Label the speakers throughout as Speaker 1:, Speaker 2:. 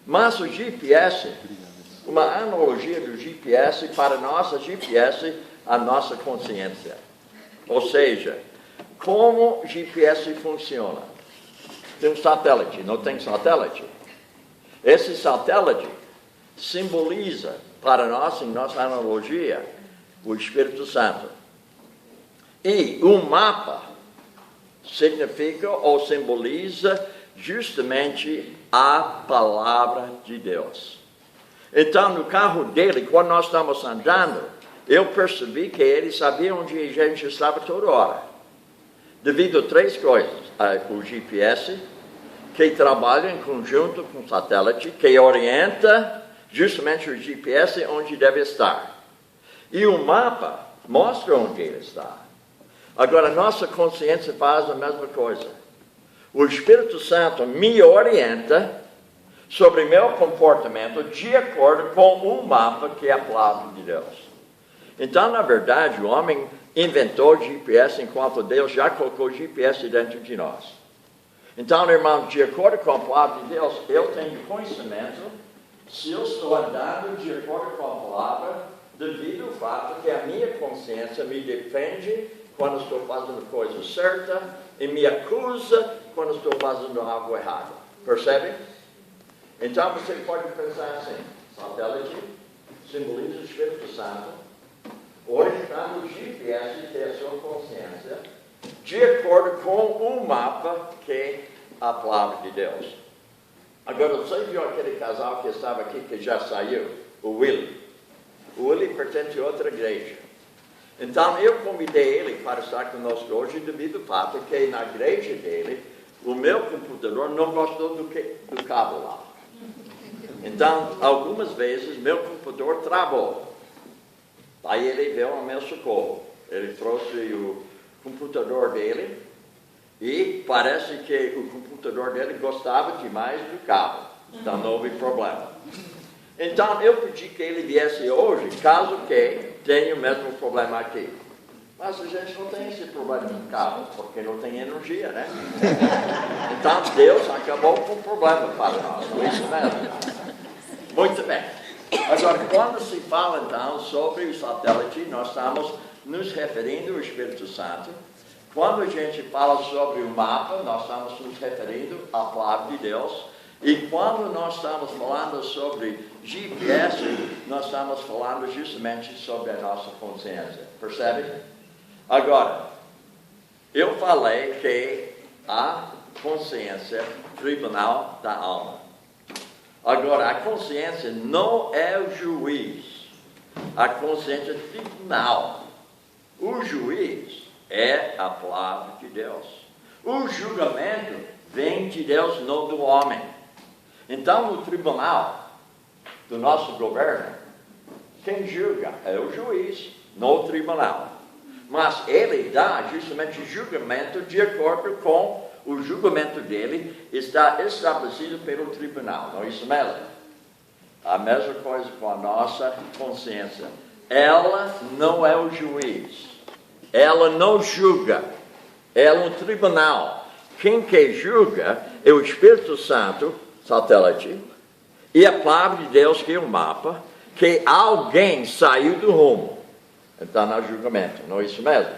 Speaker 1: Mas o GPS, uma analogia do GPS para a nossa GPS, a nossa consciência. Ou seja, como o GPS funciona? Tem um satélite, não tem satélite? Esse satélite simboliza para nós, em nossa analogia, o Espírito Santo. E o mapa significa ou simboliza justamente a palavra de Deus. Então, no carro dele, quando nós estamos andando, eu percebi que ele sabia onde a gente estava toda hora. Devido a três coisas. O GPS, que trabalha em conjunto com o satélite, que orienta justamente o GPS onde deve estar. E o mapa mostra onde ele está. Agora, nossa consciência faz a mesma coisa. O Espírito Santo me orienta sobre meu comportamento de acordo com o mapa que é a palavra de Deus. Então, na verdade, o homem inventou GPS enquanto Deus já colocou GPS dentro de nós. Então, irmão, de acordo com a palavra de Deus, eu tenho conhecimento se eu estou andando de acordo com a palavra, devido ao fato que a minha consciência me defende quando estou fazendo coisa certa e me acusa quando estou fazendo algo errado. Percebe? Então você pode pensar assim: satélite simboliza o Espírito Santo, orientando o GPS que é a sua consciência, de acordo com o mapa que é a palavra de Deus. Agora, você viu aquele casal que estava aqui que já saiu? O Willie. O Willie pertence a outra igreja. Então, eu convidei ele para estar conosco hoje devido ao fato que na igreja dele, o meu computador não gostou do cabo lá. Então, algumas vezes, meu computador travou. Aí ele veio ao meu socorro. Ele trouxe o computador dele e parece que o computador dele gostava demais do cabo. Então, não houve problema. Então, eu pedi que ele viesse hoje, caso que tenha o mesmo problema aqui. Mas a gente não tem esse problema no cabo, porque não tem energia, né? Então, Deus acabou com o problema para nós, não é isso mesmo? Muito bem. Agora, quando se fala, então, sobre o satélite, nós estamos nos referindo ao Espírito Santo. Quando a gente fala sobre o mapa, nós estamos nos referindo à palavra de Deus. E quando nós estamos falando sobre GPS, nós estamos falando justamente sobre a nossa consciência. Percebe? Agora, eu falei que a consciência é o tribunal da alma. Agora, a consciência não é o juiz. A consciência é o tribunal. O juiz é a palavra de Deus. O julgamento vem de Deus, não do homem. Então, no tribunal do nosso governo, quem julga é o juiz, não o tribunal. Mas ele dá justamente o julgamento de acordo com o julgamento dele está estabelecido pelo tribunal, não é isso mesmo? A mesma coisa com a nossa consciência. Ela não é o juiz. Ela não julga. Ela é um tribunal. Quem que julga é o Espírito Santo, satélite, e a palavra de Deus, que é o mapa, que alguém saiu do rumo. Então, no julgamento, não é isso mesmo?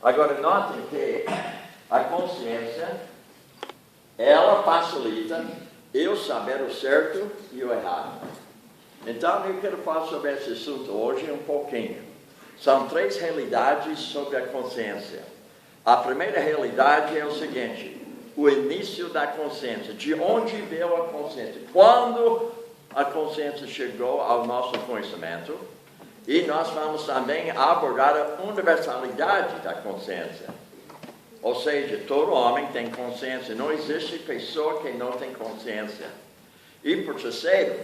Speaker 1: Agora, notem que a consciência, ela facilita eu saber o certo e o errado. Então, eu quero falar sobre esse assunto hoje um pouquinho. São três realidades sobre a consciência. A primeira realidade é o seguinte: o início da consciência. De onde veio a consciência? Quando a consciência chegou ao nosso conhecimento. E nós vamos também abordar a universalidade da consciência. Ou seja, todo homem tem consciência. Não existe pessoa que não tem consciência. E por terceiro,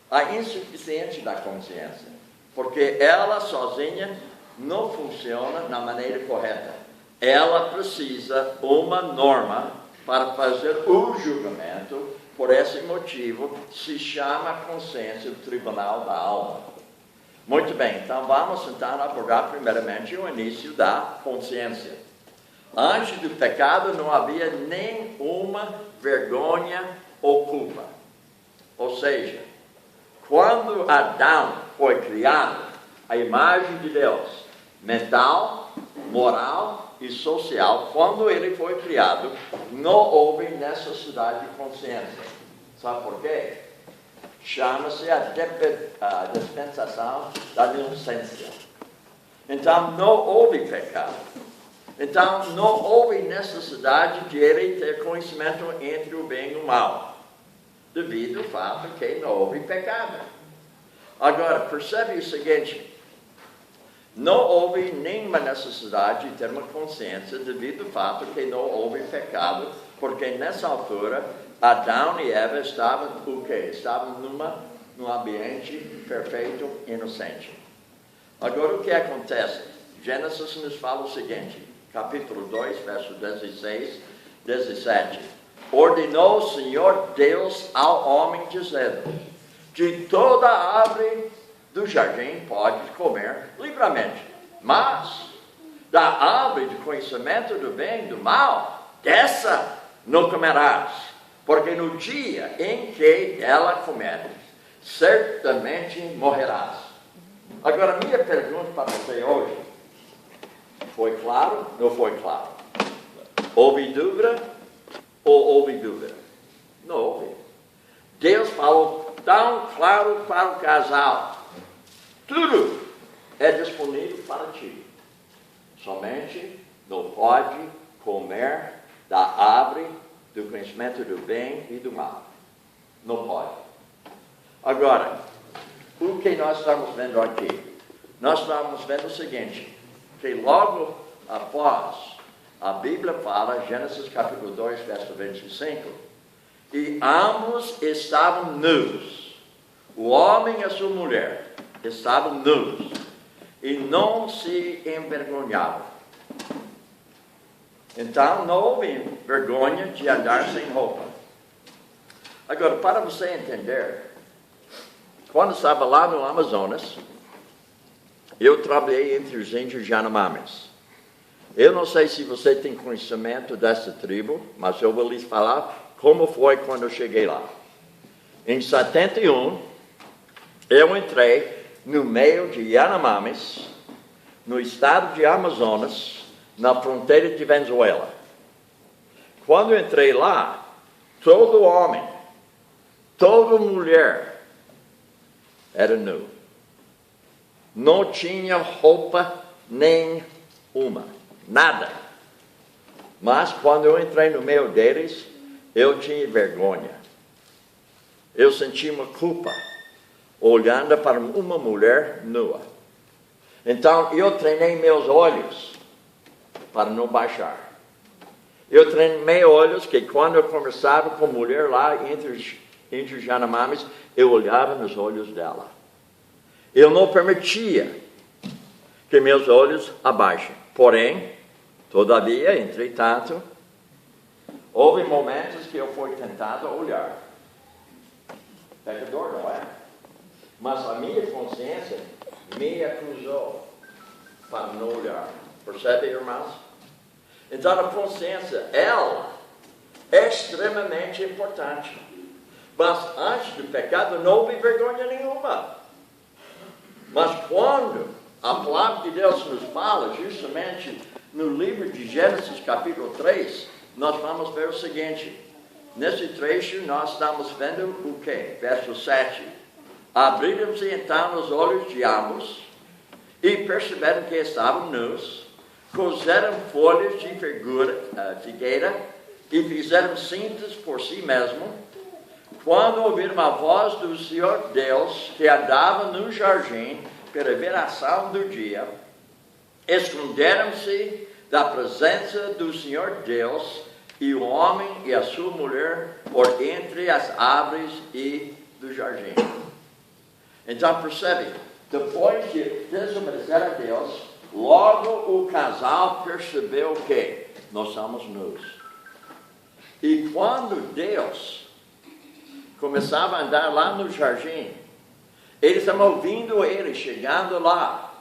Speaker 1: a insuficiência da consciência. Porque ela sozinha não funciona na maneira correta. Ela precisa uma norma para fazer o julgamento. Por esse motivo, se chama a consciência o tribunal da alma. Muito bem, então vamos tentar abordar primeiramente o início da consciência. Antes do pecado não havia nenhuma vergonha ou culpa. seja, quando Adão foi criado, a imagem de Deus, mental, moral e social, quando ele foi criado, não houve necessidade de consciência. Sabe por quê? Chama-se a dispensação da inocência. Então, não houve pecado. Então, não houve necessidade de ele ter conhecimento entre o bem e o mal, devido ao fato que não houve pecado. Agora, percebe o seguinte: não houve nenhuma necessidade de ter uma consciência devido ao fato que não houve pecado, porque nessa altura, Adão e Eva estavam o quê? Estavam num ambiente perfeito, inocente. Agora, o que acontece? Gênesis nos fala o seguinte, capítulo 2, verso 16, 17. Ordenou o Senhor Deus ao homem, dizendo: de toda árvore do jardim pode comer livremente, mas da árvore de conhecimento do bem e do mal, dessa não comerás, porque no dia em que ela comeres, certamente morrerás. Agora, minha pergunta para você hoje, foi claro? Não foi claro? Houve dúvida ou houve dúvida? Não houve. Deus falou tão claro para o casal: tudo é disponível para ti. Somente não pode comer da árvore do conhecimento do bem e do mal. Não pode. Agora, o que nós estamos vendo aqui? Nós estamos vendo o seguinte, que logo após a Bíblia fala, Gênesis capítulo 2, verso 25, e ambos estavam nus, o homem e a sua mulher estavam nus, e não se envergonhavam. Então, não houve vergonha de andar sem roupa. Agora, para você entender, quando estava lá no Amazonas, eu trabalhei entre os índios Yanomamis. Eu não sei se você tem conhecimento dessa tribo, mas eu vou lhes falar como foi quando eu cheguei lá. Em 71, eu entrei no meio de Yanomamis, no estado de Amazonas, na fronteira de Venezuela. Quando eu entrei lá, todo homem, toda mulher era nu. Não tinha roupa nenhuma, nada. Mas quando eu entrei no meio deles, eu tinha vergonha. Eu senti uma culpa olhando para uma mulher nua. Então eu treinei meus olhos para não baixar. Eu treinei olhos que quando eu conversava com mulher lá entre os Yanomamis, eu olhava nos olhos dela. Eu não permitia que meus olhos abaixem. Porém, todavia, entretanto, houve momentos que eu fui tentado a olhar. Pecador, não é? Mas a minha consciência me acusou para não olhar. Percebe, irmãos? Então, a consciência, ela é extremamente importante. Mas antes do pecado, não houve vergonha nenhuma. Mas quando a palavra de Deus nos fala, justamente no livro de Gênesis, capítulo 3, nós vamos ver o seguinte. Nesse trecho, nós estamos vendo o quê? Verso 7. Abriram-se então os olhos de ambos e perceberam que estavam nus, cozeram folhas de figueira e fizeram cintas por si mesmos. Quando ouviram a voz do Senhor Deus, que andava no jardim pela viração do dia, esconderam-se da presença do Senhor Deus e o homem e a sua mulher por entre as árvores e do jardim. Então percebe, depois de desobedecer a Deus, logo o casal percebeu que nós somos nus. E quando Deus começava a andar lá no jardim, eles estavam ouvindo ele chegando lá.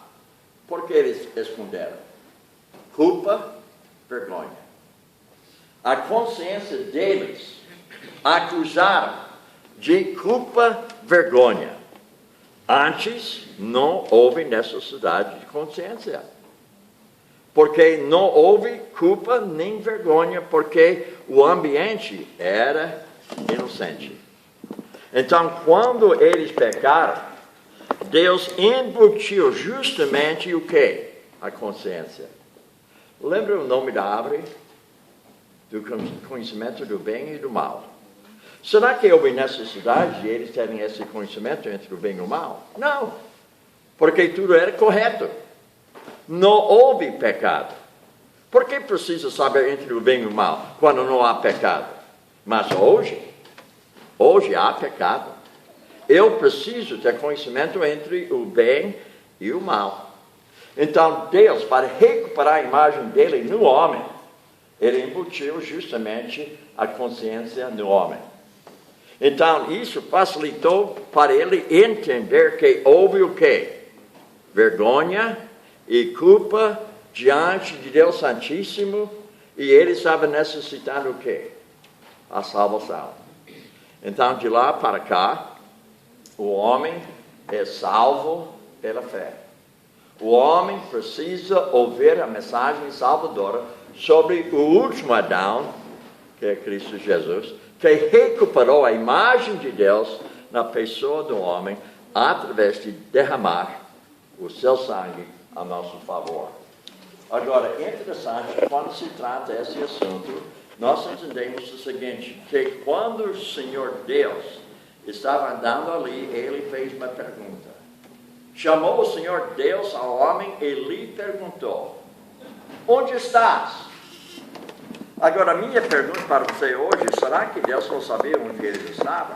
Speaker 1: Por que eles esconderam? Culpa, vergonha. A consciência deles acusaram de culpa, vergonha. Antes, não houve necessidade de consciência. Porque não houve culpa nem vergonha, porque o ambiente era inocente. Então, quando eles pecaram, Deus embutiu justamente o quê? A consciência. Lembra o nome da árvore? Do conhecimento do bem e do mal. Será que houve necessidade de eles terem esse conhecimento entre o bem e o mal? Não, porque tudo era correto. Não houve pecado. Por que precisa saber entre o bem e o mal, quando não há pecado? Mas hoje há pecado. Eu preciso ter conhecimento entre o bem e o mal. Então, Deus, para recuperar a imagem dele no homem, ele embutiu justamente a consciência no homem. Então, isso facilitou para ele entender que houve o quê? Vergonha e culpa diante de Deus Santíssimo, e ele estava necessitando o quê? A salvação. Então, de lá para cá, o homem é salvo pela fé. O homem precisa ouvir a mensagem salvadora sobre o último Adão, que é Cristo Jesus, que recuperou a imagem de Deus na pessoa do homem através de derramar o seu sangue a nosso favor. Agora, é interessante, quando se trata desse assunto, nós entendemos o seguinte, que quando o Senhor Deus estava andando ali, ele fez uma pergunta. Chamou o Senhor Deus ao homem e lhe perguntou: onde estás? Agora, a minha pergunta para você hoje, será que Deus não sabia onde ele estava?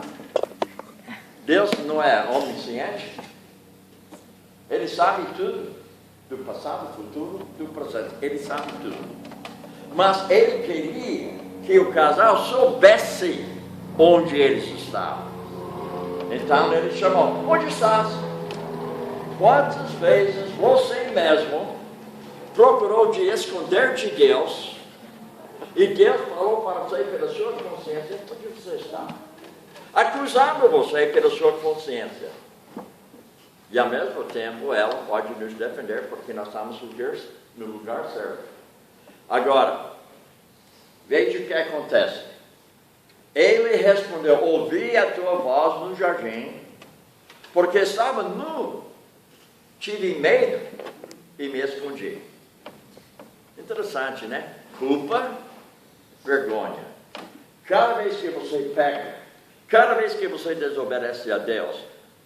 Speaker 1: Deus não é onisciente? Ele sabe tudo, do passado, do futuro, do presente. Ele sabe tudo. Mas ele queria que o casal soubesse onde eles estavam. Então ele chamou: onde estás? Quantas vezes você mesmo procurou de esconder de Deus, e Deus falou para você pela sua consciência onde você está, acusando você pela sua consciência. E ao mesmo tempo ela pode nos defender porque nós estamos no lugar certo. Agora, veja o que acontece. Ele respondeu: ouvi a tua voz no jardim, porque estava nu, tive medo e me escondi. Interessante, né? Culpa, vergonha. Cada vez que você peca, cada vez que você desobedece a Deus,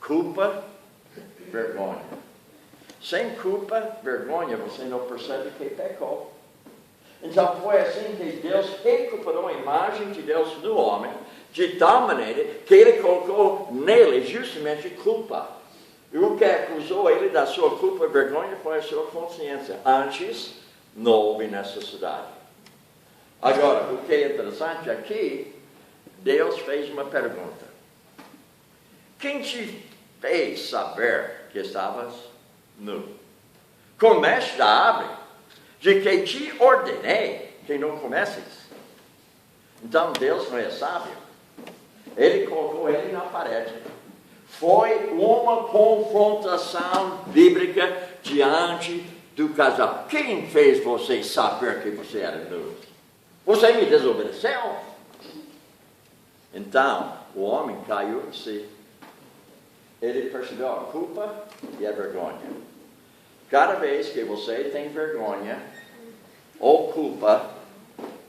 Speaker 1: culpa, vergonha. Sem culpa, vergonha, você não percebe que pecou. Então foi assim que Deus recuperou a imagem de Deus no homem, de tal maneira que ele colocou nele justamente culpa. E o que acusou ele da sua culpa e vergonha foi a sua consciência. Antes, não houve necessidade. Agora, o que é interessante aqui, Deus fez uma pergunta. Quem te fez saber que estavas nu? Comeste da árvore de que te ordenei que não comesses? Então Deus não é sábio. Ele colocou ele na parede. Foi uma confrontação bíblica diante do casal. Quem fez você saber que você era nu? Você me desobedeceu? Então, o homem caiu em si. Ele percebeu a culpa e a vergonha. Cada vez que você tem vergonha ou culpa,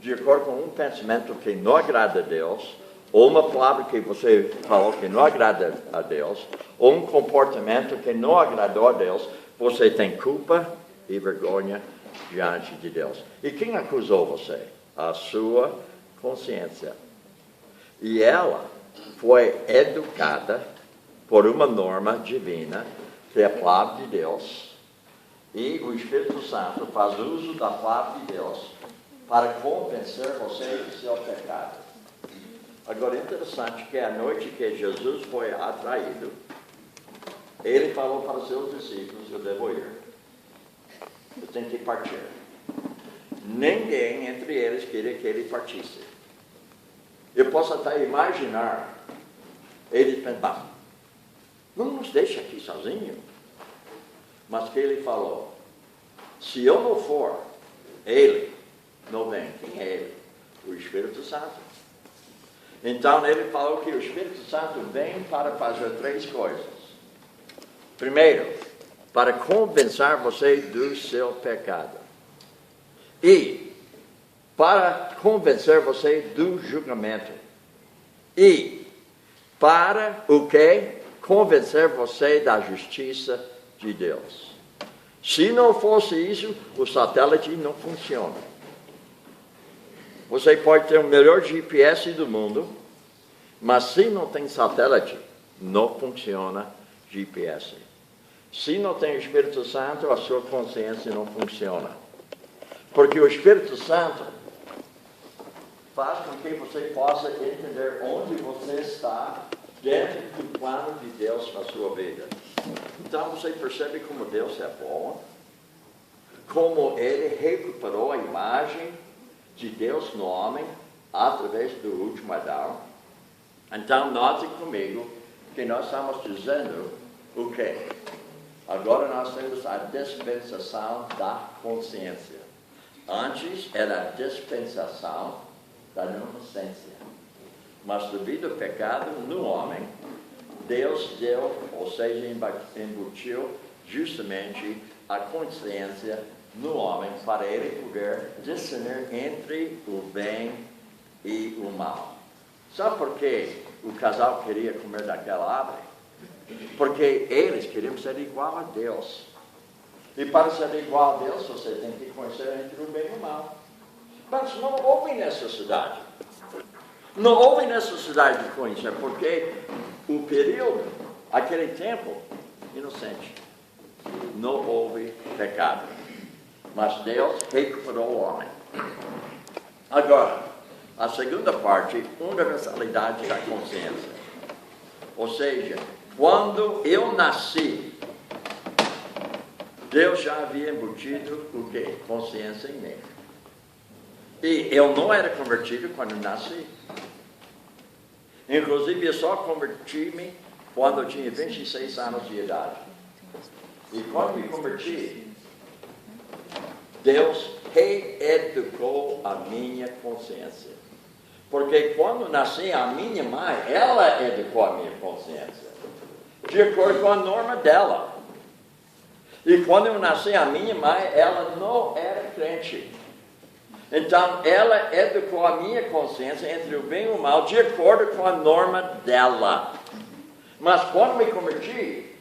Speaker 1: de acordo com um pensamento que não agrada a Deus, ou uma palavra que você falou que não agrada a Deus, ou um comportamento que não agradou a Deus, você tem culpa e vergonha diante de Deus. E quem acusou você? A sua consciência. E ela foi educada por uma norma divina, que é a palavra de Deus, e o Espírito Santo faz uso da palavra de Deus para convencer você do seu pecado. Agora, é interessante que a noite que Jesus foi atraído, ele falou para os seus discípulos: eu devo ir, eu tenho que partir. Ninguém entre eles queria que ele partisse. Eu posso até imaginar pensam, não nos deixa aqui sozinho. Mas que ele falou, se eu não for, ele não vem. Quem é ele? O Espírito Santo. Então ele falou que o Espírito Santo vem para fazer 3 coisas. Primeiro, para convencer você do seu pecado. E para convencer você do julgamento. E para o quê? Convencer você da justiça de Deus. Se não fosse isso, o satélite não funciona. Você pode ter o melhor GPS do mundo, mas se não tem satélite, não funciona GPS. Se não tem o Espírito Santo, a sua consciência não funciona. Porque o Espírito Santo faz com que você possa entender onde você está dentro do plano de Deus na sua vida. Então você percebe como Deus é bom, como Ele recuperou a imagem de Deus no homem através do último Adão. Então note comigo que nós estamos dizendo o quê? Agora nós temos a dispensação da consciência. Antes era a dispensação da inocência. Mas devido ao pecado no homem, Deus deu, ou seja, embutiu justamente a consciência no homem para ele poder discernir entre o bem e o mal. Sabe por que o casal queria comer daquela árvore? Porque eles queriam ser igual a Deus. E para ser igual a Deus, você tem que conhecer entre o bem e o mal. Mas não houve necessidade. Não houve necessidade de conhecer, porque o período, aquele tempo, inocente, não houve pecado. Mas Deus recuperou o homem. Agora, a segunda parte, universalidade da consciência. Ou seja, quando eu nasci, Deus já havia embutido o quê? Consciência em mim. E eu não era convertido quando nasci. Inclusive, eu só converti-me quando eu tinha 26 anos de idade. E quando me converti, Deus reeducou a minha consciência. Porque quando nasci, a minha mãe, ela educou a minha consciência, de acordo com a norma dela. E quando eu nasci, a minha mãe, ela não era crente. Então, ela educou a minha consciência entre o bem e o mal, de acordo com a norma dela. Mas quando me converti,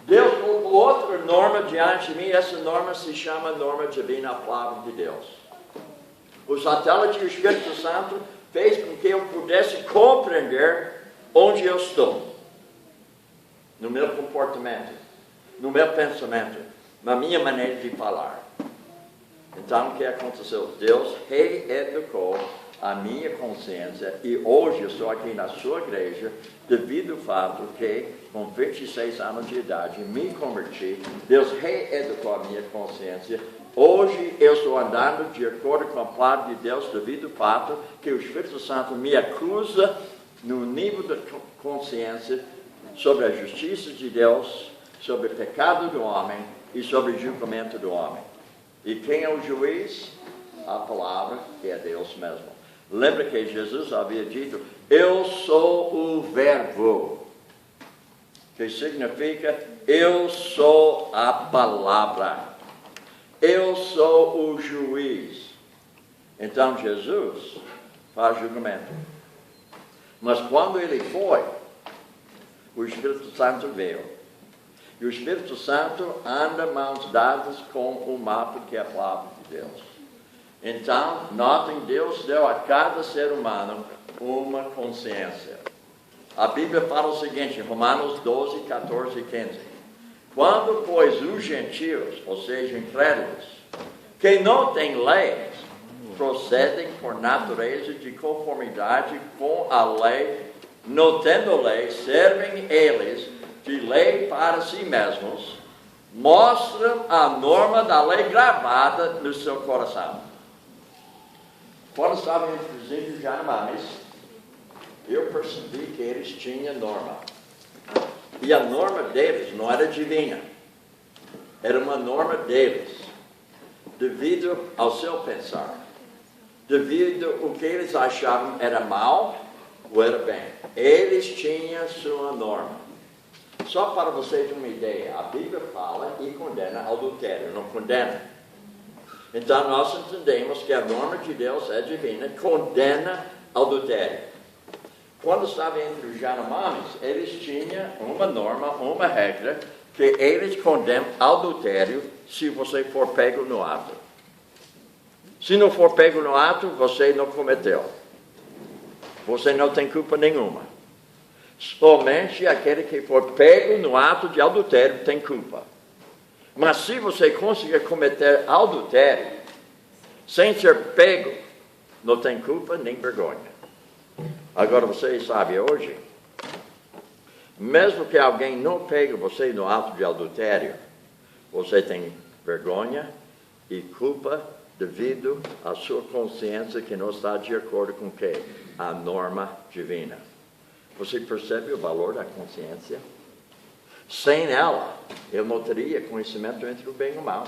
Speaker 1: Deus colocou outra norma diante de mim. Essa norma se chama norma divina, a palavra de Deus. O satélite e o Espírito Santo fez com que eu pudesse compreender onde eu estou. No meu comportamento, no meu pensamento, na minha maneira de falar. Então, o que aconteceu? Deus reeducou a minha consciência e hoje eu estou aqui na sua igreja devido ao fato que, com 26 anos de idade, me converti. Deus reeducou a minha consciência. Hoje eu estou andando de acordo com a palavra de Deus devido ao fato que o Espírito Santo me acusa no nível da consciência sobre a justiça de Deus, sobre o pecado do homem e sobre o julgamento do homem. E quem é o juiz? A palavra, que é Deus mesmo. Lembra que Jesus havia dito, eu sou o verbo, que significa, eu sou a palavra, eu sou o juiz. Então Jesus faz julgamento. Mas quando ele foi, o Espírito Santo veio. E o Espírito Santo anda mãos dadas com o mapa que é a palavra de Deus. Então, notem, Deus deu a cada ser humano uma consciência. A Bíblia fala o seguinte, Romanos 12, 14 e 15. Quando, pois, os gentios, ou seja, incrédulos, que não têm leis, procedem por natureza de conformidade com a lei, não tendo lei, servem eles de lei para si mesmos, mostram a norma da lei gravada no seu coração. Quando estavam entre os índios e animais, eu percebi que eles tinham norma. E a norma deles não era divina. Era uma norma deles, devido ao seu pensar. Devido ao que eles achavam era mal ou era bem. Eles tinham sua norma. Só para vocês terem uma ideia, a Bíblia fala e condena adultério, não condena. Então nós entendemos que a norma de Deus é divina, condena adultério. Quando estava entre os Yanomamis, eles tinham uma norma, uma regra, que eles condenam adultério se você for pego no ato. Se não for pego no ato, você não cometeu. Você não tem culpa nenhuma. Somente aquele que for pego no ato de adultério tem culpa. Mas se você conseguir cometer adultério, sem ser pego, não tem culpa nem vergonha. Agora vocês sabem hoje, mesmo que alguém não pegue você no ato de adultério, você tem vergonha e culpa devido à sua consciência que não está de acordo com o quê? A norma divina. Você percebe o valor da consciência? Sem ela, eu não teria conhecimento entre o bem e o mal.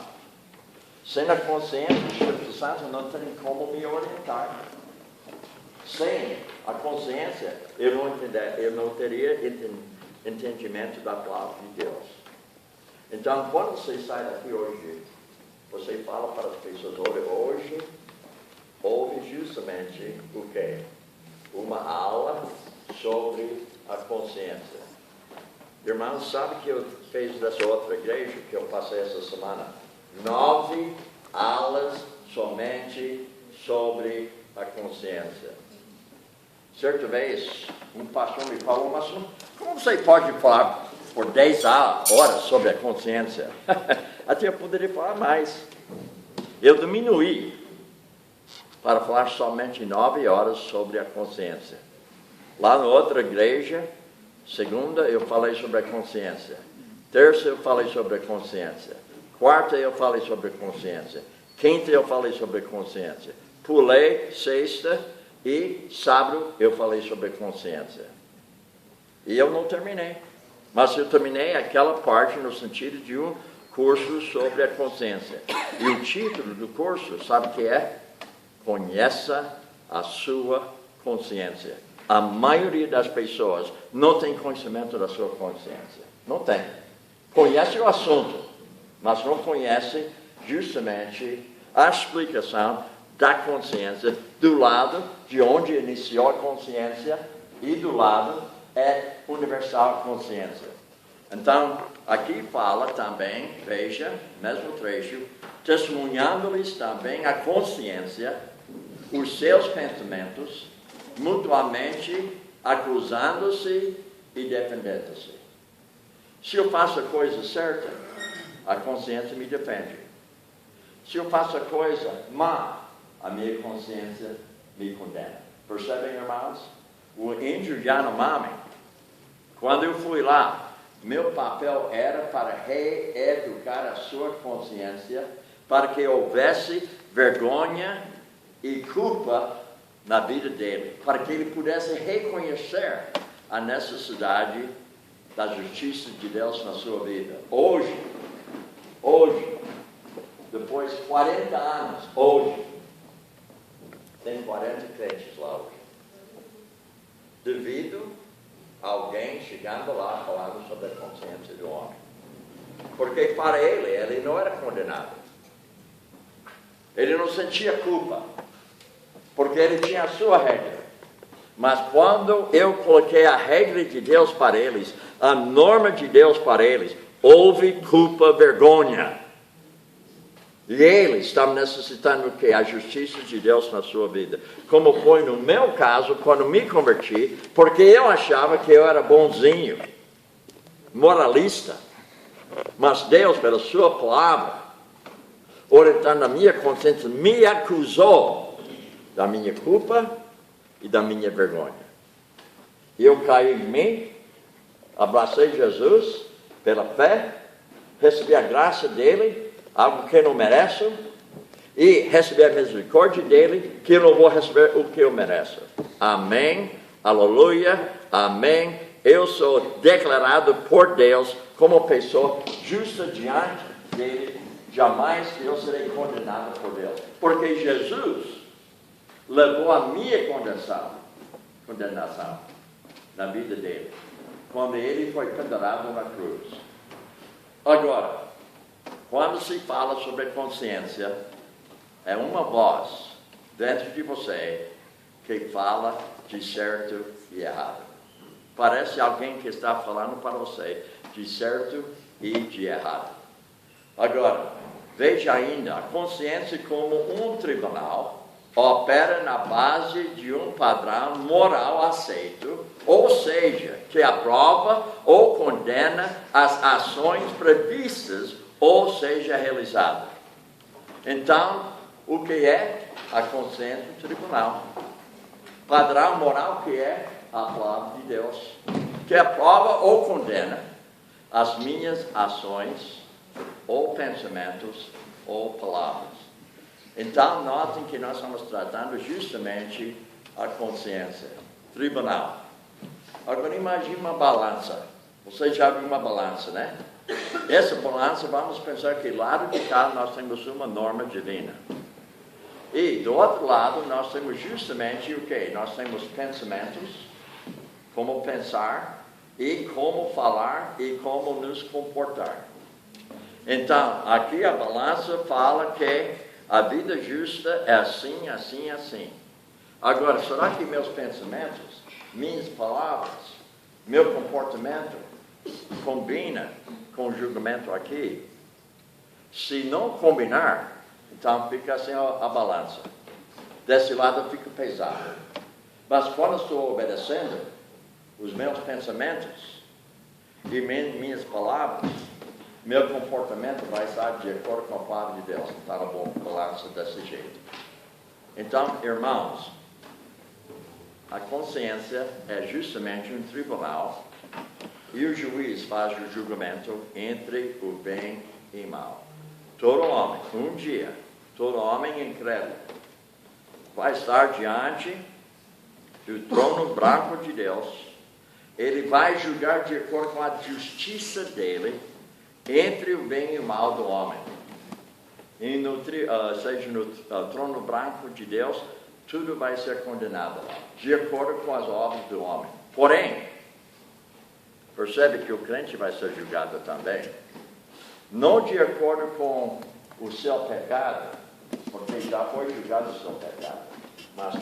Speaker 1: Sem a consciência, o Espírito Santo não tem como me orientar. Sem a consciência, eu não teria entendimento da palavra de Deus. Então, quando você sai daqui hoje, você fala para as pessoas, olha, hoje houve justamente o quê? Uma aula sobre a consciência. Irmãos, sabe que eu fiz dessa outra igreja que eu passei essa semana? 9 aulas somente sobre a consciência. Certa vez, um pastor me falou, mas como você pode falar por 10 horas sobre a consciência? Até eu poderia falar mais. Eu diminuí para falar somente 9 horas sobre a consciência. Lá na outra igreja, segunda eu falei sobre a consciência. Terça eu falei sobre a consciência. Quarta eu falei sobre a consciência. Quinta eu falei sobre a consciência. Pulei sexta. E sábado eu falei sobre consciência. E eu não terminei. Mas eu terminei aquela parte no sentido de um curso sobre a consciência. E o título do curso, sabe o que é? Conheça a sua consciência. A maioria das pessoas não tem conhecimento da sua consciência. Não tem. Conhece o assunto, mas não conhece justamente a explicação da consciência, do lado de onde iniciou a consciência e do lado é universal a consciência. Então, aqui fala também, veja, mesmo trecho, testemunhando-lhes também a consciência, os seus pensamentos, mutuamente acusando-se e defendendo-se. Se eu faço a coisa certa, a consciência me defende. Se eu faço a coisa má, a minha consciência me condena. Percebem, irmãos? O índio Yanomami, quando eu fui lá, meu papel era para reeducar a sua consciência, para que houvesse vergonha e culpa na vida dele, para que ele pudesse reconhecer a necessidade da justiça de Deus na sua vida. Hoje, depois de 40 anos, tem 40 crentes lá hoje. Devido a alguém chegando lá falando sobre a consciência do homem. Porque para ele não era condenado. Ele não sentia culpa. Porque ele tinha a sua regra. Mas quando eu coloquei a regra de Deus para eles, a norma de Deus para eles, houve culpa, vergonha. E eles estavam necessitando o quê? A justiça de Deus na sua vida. Como foi no meu caso, quando me converti, porque eu achava que eu era bonzinho, moralista. Mas Deus, pela sua palavra, orientando a minha consciência, me acusou da minha culpa e da minha vergonha. Eu caí em mim, abracei Jesus pela fé, recebi a graça dele, algo que eu não mereço, e receber a misericórdia dele, que eu não vou receber o que eu mereço. Amém, aleluia, amém, eu sou declarado por Deus como pessoa justa diante dele, jamais eu serei condenado por Deus. Porque Jesus levou a minha condenação na vida dele, quando ele foi pendurado na cruz. Agora, quando se fala sobre consciência, é uma voz dentro de você que fala de certo e errado. Parece alguém que está falando para você de certo e de errado. Agora, veja ainda, a consciência como um tribunal opera na base de um padrão moral aceito, ou seja, que aprova ou condena as ações previstas ou seja realizadas. Então, o que é a consciência do tribunal? Padrão moral que é a palavra de Deus, que aprova ou condena as minhas ações, ou pensamentos, ou palavras. Então, notem que nós estamos tratando justamente a consciência, tribunal. Agora, imagine uma balança. Você já viu uma balança, né? Essa balança, vamos pensar que lado de cá nós temos uma norma divina. E do outro lado, nós temos justamente o quê? Nós temos pensamentos, como pensar, e como falar, e como nos comportar. Então, aqui a balança fala que a vida justa é assim, assim, assim. Agora, será que meus pensamentos, minhas palavras, meu comportamento combina com o julgamento aqui? Se não combinar, então fica assim a balança. Desse lado fica pesado. Mas quando estou obedecendo os meus pensamentos e minhas palavras, meu comportamento vai estar de acordo com a palavra de Deus. Está na boa balança desse jeito. Então, irmãos, a consciência é justamente um tribunal e o juiz faz o julgamento entre o bem e o mal. Todo homem, um dia, todo homem incrédulo vai estar diante do trono branco de Deus. Ele vai julgar de acordo com a justiça dele entre o bem e o mal do homem. E seja no trono branco de Deus, tudo vai ser condenado, de acordo com as obras do homem. Porém, percebe que o crente vai ser julgado também, não de acordo com o seu pecado, porque já foi julgado o seu pecado, mas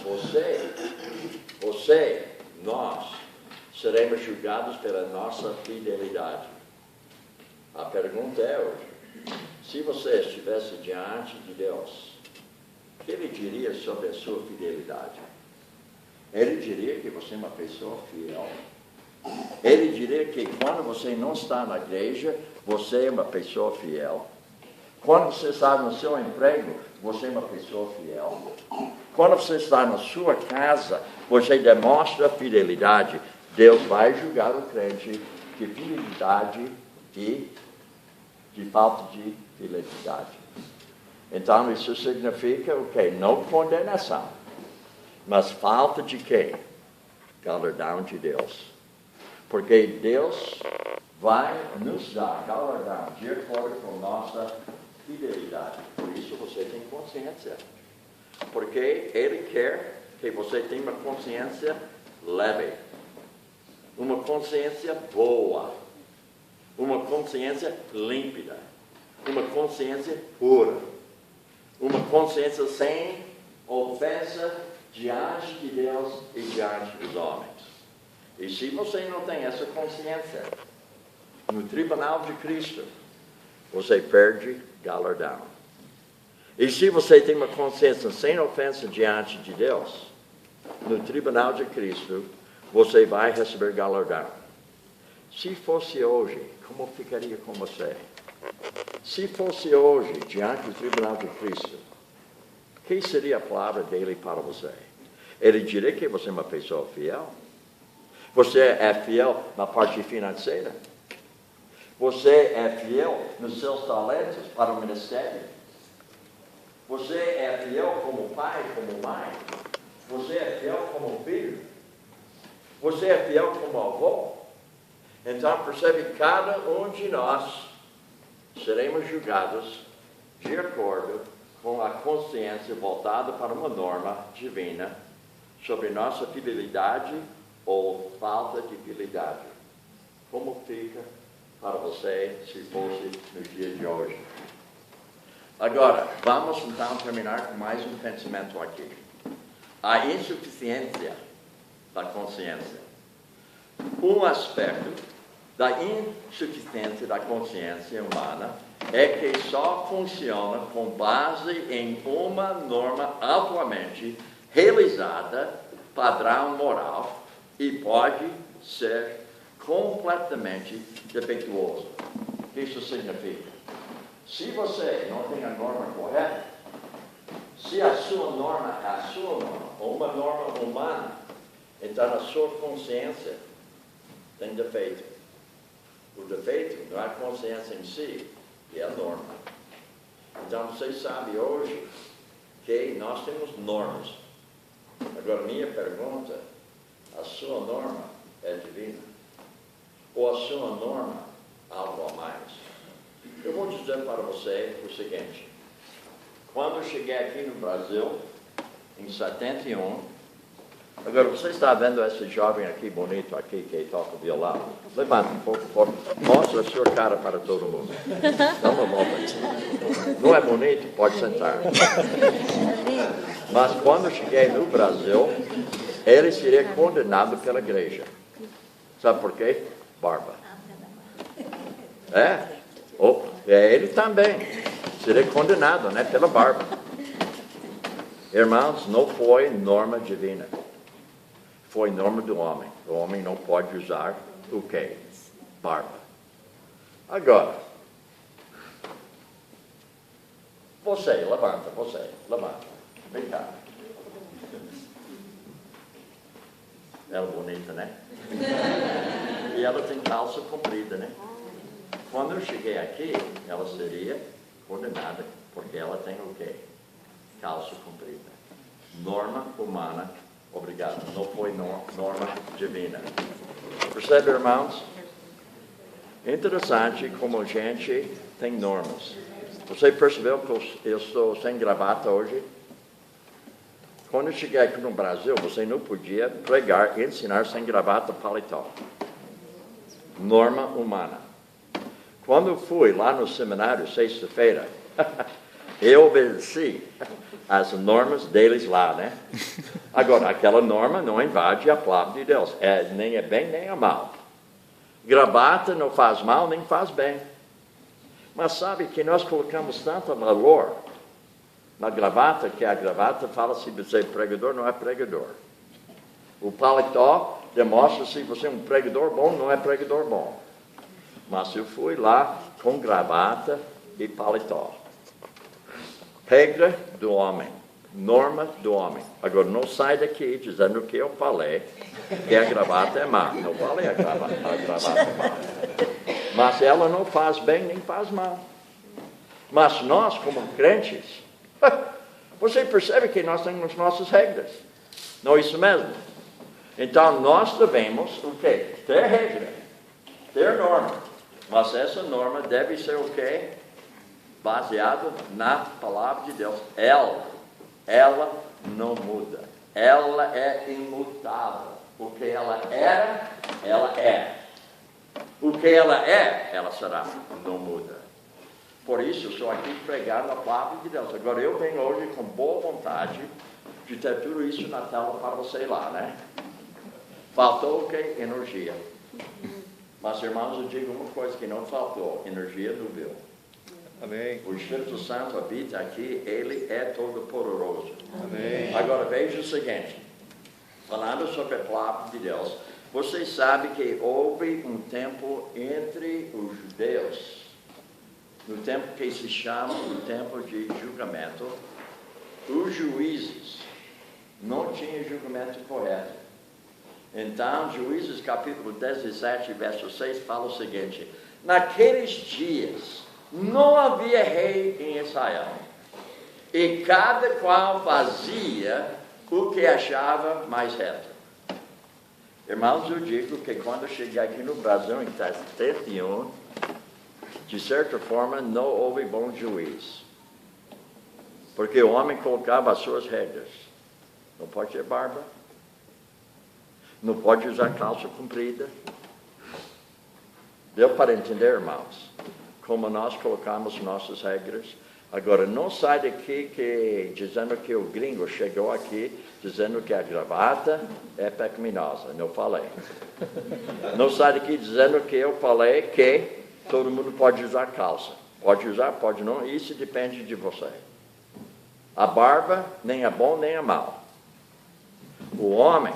Speaker 1: nós, seremos julgados pela nossa fidelidade. A pergunta é hoje, se você estivesse diante de Deus, o que ele diria sobre a sua fidelidade? Ele diria que você é uma pessoa fiel. Ele diria que quando você não está na igreja, você é uma pessoa fiel. Quando você está no seu emprego, você é uma pessoa fiel. Quando você está na sua casa, você demonstra fidelidade. Deus vai julgar o crente de fidelidade e de falta de fidelidade. Então, isso significa o quê? Não condenação, mas falta de quê? Galardão de Deus. Porque Deus vai nos dar galardão de acordo com nossa fidelidade. Por isso você tem consciência. Porque Ele quer que você tenha uma consciência leve. Uma consciência boa. Uma consciência límpida. Uma consciência pura. Uma consciência sem ofensa diante de Deus e diante dos homens. E se você não tem essa consciência, no tribunal de Cristo, você perde galardão. E se você tem uma consciência sem ofensa diante de Deus, no tribunal de Cristo, você vai receber galardão. Se fosse hoje, como ficaria com você? Se fosse hoje, diante do tribunal de Cristo, o que seria a palavra dele para você? Ele diria que você é uma pessoa fiel? Você é fiel na parte financeira? Você é fiel nos seus talentos para o ministério? Você é fiel como pai, como mãe? Você é fiel como filho? Você é fiel como avô? Então, percebe, cada um de nós seremos julgados de acordo com a consciência voltada para uma norma divina sobre nossa fidelidade ou falta de fidelidade. Como fica para você se fosse no dia de hoje? Agora, vamos então terminar com mais um pensamento aqui. A insuficiência da consciência. Um aspecto da insuficiência da consciência humana é que só funciona com base em uma norma altamente realizada, padrão moral, e pode ser completamente defeituoso. O que isso significa? Se você não tem a norma correta, se a sua norma é a sua norma, ou uma norma humana, então a sua consciência tem defeito. O defeito não é a consciência em si, é a norma. Então, vocês sabem hoje que nós temos normas. Agora, minha pergunta, a sua norma é divina? Ou a sua norma algo a mais? Eu vou dizer para você o seguinte. Quando eu cheguei aqui no Brasil, em 71, agora você está vendo esse jovem aqui, bonito aqui, que toca violão? Levanta um pouco, mostra a sua cara para todo mundo. Dá uma volta aqui. Não é bonito? Pode sentar. Mas quando eu cheguei no Brasil, ele seria condenado pela igreja. Sabe por quê? Barba. Ele também seria condenado, né, pela barba. Irmãos, não foi norma divina. Foi norma do homem. O homem não pode usar o quê? Barba. Agora, levanta. Vem cá. Ela é bonita, né? E ela tem calça comprida, né? Quando eu cheguei aqui, ela seria condenada, porque ela tem o quê? Calça comprida. Norma humana, obrigado, não foi norma divina. Percebe, irmãos? Interessante como a gente tem normas. Você percebeu que eu estou sem gravata hoje? Quando eu cheguei aqui no Brasil, você não podia pregar e ensinar sem gravata paletó. Norma humana. Quando eu fui lá no seminário, sexta-feira, eu obedeci as normas deles lá, né? Agora, aquela norma não invade a palavra de Deus. Nem é bem, nem é mal. Gravata não faz mal, nem faz bem. Mas sabe que nós colocamos tanto valor na gravata, que a gravata fala se você é pregador, não é pregador. O paletó demonstra se você é um pregador bom, não é pregador bom. Mas eu fui lá com gravata e paletó. Regra do homem, norma do homem. Agora, não sai daqui dizendo que eu falei que a gravata é má. Não falei a gravata é má. Mas ela não faz bem nem faz mal. Mas nós, como crentes, você percebe que nós temos nossas regras. Não é isso mesmo? Então, nós devemos o quê? Ter regra, ter norma. Mas essa norma deve ser o quê? Baseado na palavra de Deus. Ela não muda. Ela é imutável. O que ela era, ela é. O que ela é, ela será. Não muda. Por isso, eu estou aqui pregando a palavra de Deus. Agora, eu venho hoje com boa vontade de ter tudo isso na tela para você ir lá, né? Faltou o quê? Energia. Mas, irmãos, eu digo uma coisa que não faltou: energia do Deus.
Speaker 2: Amém.
Speaker 1: O Espírito Santo habita aqui, ele é todo poderoso.
Speaker 2: Amém.
Speaker 1: Agora, veja o seguinte: falando sobre a palavra de Deus, vocês sabem que houve um tempo entre os judeus, no tempo que se chama o tempo de julgamento, os juízes não tinham julgamento correto. Então, Juízes capítulo 17, verso 6, fala o seguinte: naqueles dias não havia rei em Israel, e cada qual fazia o que achava mais reto. Irmãos, eu digo que quando eu cheguei aqui no Brasil em 71, de certa forma, não houve bom juiz. Porque o homem colocava as suas regras. Não pode ter barba. Não pode usar calça comprida. Deu para entender, irmãos, como nós colocamos nossas regras? Agora, não sai daqui dizendo que o gringo chegou aqui dizendo que a gravata é pecaminosa. Não falei. Não sai daqui dizendo que eu falei que todo mundo pode usar calça. Pode usar, pode não. Isso depende de você. A barba nem é bom nem é mal. O homem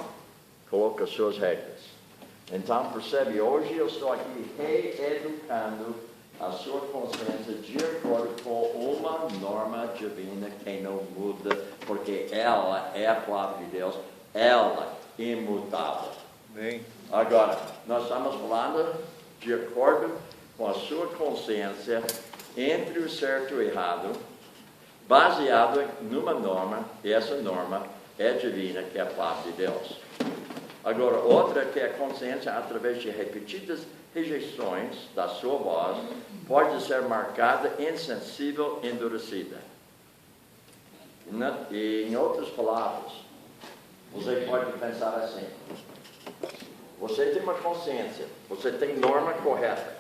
Speaker 1: coloca suas regras. Então, percebe, hoje eu estou aqui reeducando a sua consciência de acordo com uma norma divina que não muda, porque ela é a palavra de Deus, ela é imutável.
Speaker 2: Amém.
Speaker 1: Agora, nós estamos falando de acordo com a sua consciência entre o certo e o errado, baseado numa norma, e essa norma é divina, que é a palavra de Deus. Agora, outra que é a consciência através de repetidas rejeições da sua voz, pode ser marcada, insensível, endurecida. E, em outras palavras, você pode pensar assim: você tem uma consciência, você tem norma correta,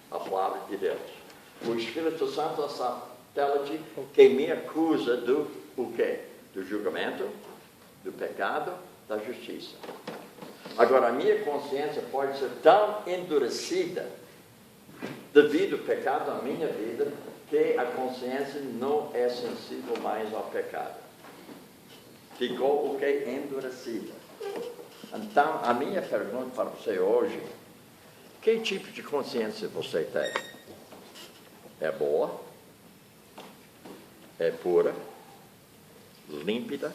Speaker 1: a palavra de Deus. O Espírito Santo é satélite que me acusa do o quê? Do julgamento, do pecado, da justiça. Agora, a minha consciência pode ser tão endurecida devido ao pecado na minha vida, que a consciência não é sensível mais ao pecado. Ficou o que? Endurecida. Então, a minha pergunta para você hoje: que tipo de consciência você tem? É boa? É pura? Límpida?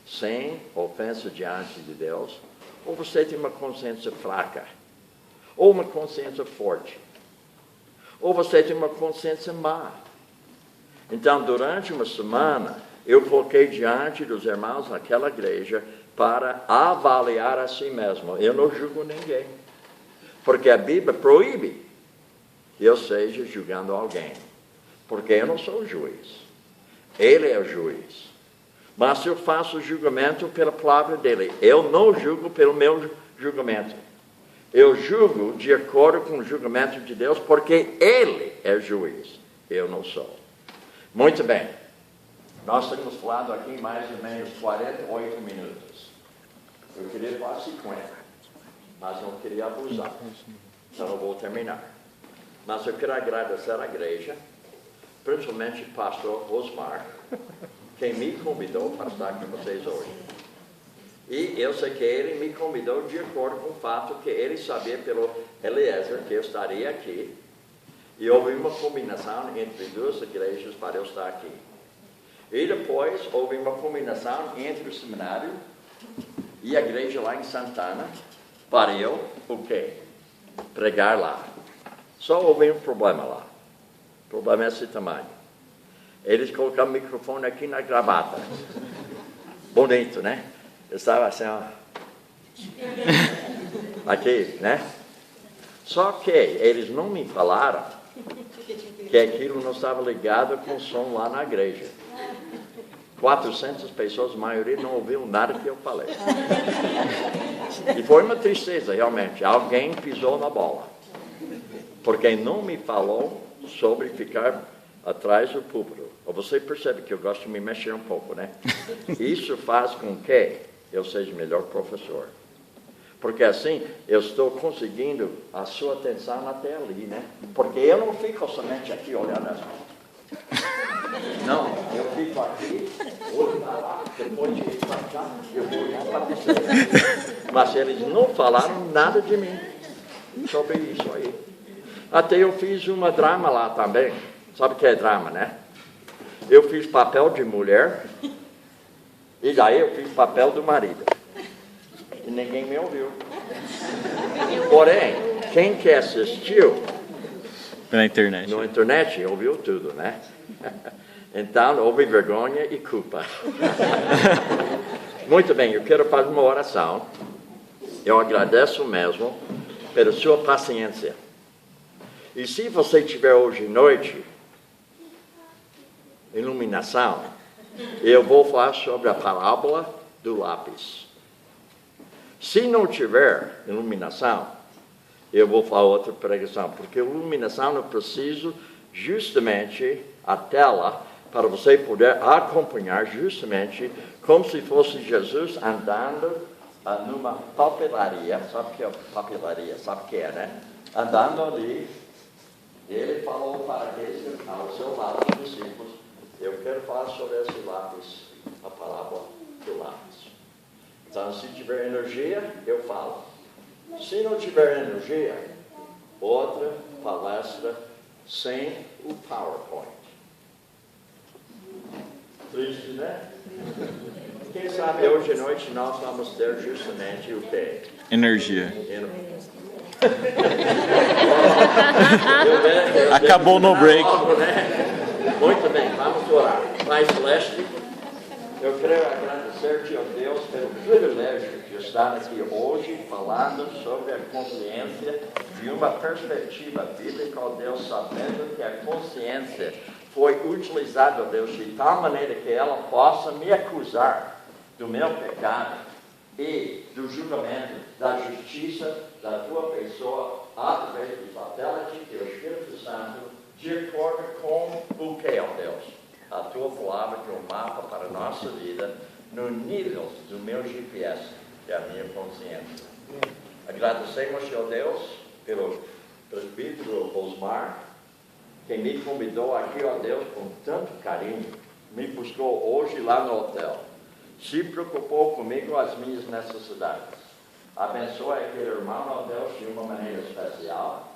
Speaker 1: Sem ofensa diante de Deus? Ou você tem uma consciência fraca? Ou uma consciência forte? Ou você tem uma consciência má? Então, durante uma semana, eu coloquei diante dos irmãos naquela igreja para avaliar a si mesmo. Eu não julgo ninguém, porque a Bíblia proíbe que eu seja julgando alguém, porque eu não sou o juiz. Ele é o juiz. Mas eu faço o julgamento pela palavra dele. Eu não julgo pelo meu julgamento. Eu julgo de acordo com o julgamento de Deus, porque ele é juiz. Eu não sou. Muito bem. Nós temos falado aqui mais ou menos 48 minutos. Eu queria falar 50, mas não queria abusar. Então eu vou terminar. Mas eu quero agradecer à igreja, principalmente o pastor Osmar, quem me convidou para estar com vocês hoje. E eu sei que ele me convidou de acordo com o fato que ele sabia pelo Eliezer que eu estaria aqui. E houve uma combinação entre duas igrejas para eu estar aqui. E depois houve uma combinação entre o seminário e a igreja lá em Santana para eu, o quê? Pregar lá. Só houve um problema lá. O problema é esse tamanho. Eles colocaram o microfone aqui na gravata. Bonito, né? Eu estava assim, ó. Aqui, né? Só que eles não me falaram que aquilo não estava ligado com o som lá na igreja. 400 pessoas, a maioria não ouviu nada que eu falei. E foi uma tristeza, realmente. Alguém pisou na bola. Porque não me falou sobre ficar atrás do púlpito. Você percebe que eu gosto de me mexer um pouco, né? Isso faz com que eu seja melhor professor. Porque assim, eu estou conseguindo a sua atenção até ali, né? Porque eu não fico somente aqui olhando as mãos. Não, eu fico aqui, olho para lá, depois de ir para cá, eu vou olhar para você. Mas eles não falaram nada de mim sobre isso aí. Até eu fiz uma drama lá também. Sabe o que é drama, né? Eu fiz papel de mulher e daí eu fiz papel do marido. E ninguém me ouviu. Porém, quem que assistiu
Speaker 3: na internet,
Speaker 1: ouviu tudo, né? Então, houve vergonha e culpa. Muito bem, eu quero fazer uma oração. Eu agradeço mesmo pela sua paciência. E se você tiver hoje à noite iluminação, eu vou falar sobre a parábola do lápis. Se não tiver iluminação, eu vou falar outra pregação, porque iluminação eu preciso justamente a tela para você poder acompanhar justamente como se fosse Jesus andando numa papelaria. Sabe o que é papelaria? Sabe o que é, né? Andando ali, ele falou para aqueles ao seu lado, os discípulos, eu quero falar sobre esse lápis, a parábola do lápis. Então, se tiver energia, eu falo. Se não tiver energia, outra palestra sem o PowerPoint. Triste, né? Quem sabe hoje à noite nós vamos ter justamente o quê?
Speaker 3: Energia.
Speaker 1: Acabou
Speaker 3: no break.
Speaker 1: Muito bem, vamos orar. Pai Celeste, eu quero agradecer-te, ó Deus, pelo privilégio de estar aqui hoje falando sobre a consciência de uma perspectiva bíblica, ó Deus, sabendo que a consciência foi utilizada, ó Deus, de tal maneira que ela possa me acusar do meu pecado e do julgamento, da justiça da tua pessoa, através do satélite e do Espírito Santo, de acordo com o que, ó Deus? A tua palavra que é um mapa para a nossa vida, no nível do meu GPS, que é a minha consciência. Agradecemos, Senhor Deus, pelo presbítero Osmar, que me convidou aqui, ó Deus, com tanto carinho, me buscou hoje lá no hotel, se preocupou comigo as minhas necessidades. Abençoa aquele irmão, ó Deus, de uma maneira especial,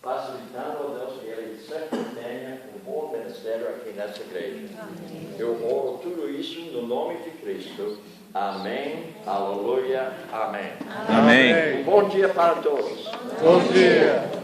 Speaker 1: facilitando, ó Deus, que ele sempre tenha um bom ministério aqui nessa igreja. Amém. Eu oro tudo isso no nome de Cristo. Amém, aleluia, amém.
Speaker 3: Amém.
Speaker 1: Um bom dia para todos.
Speaker 2: Bom dia.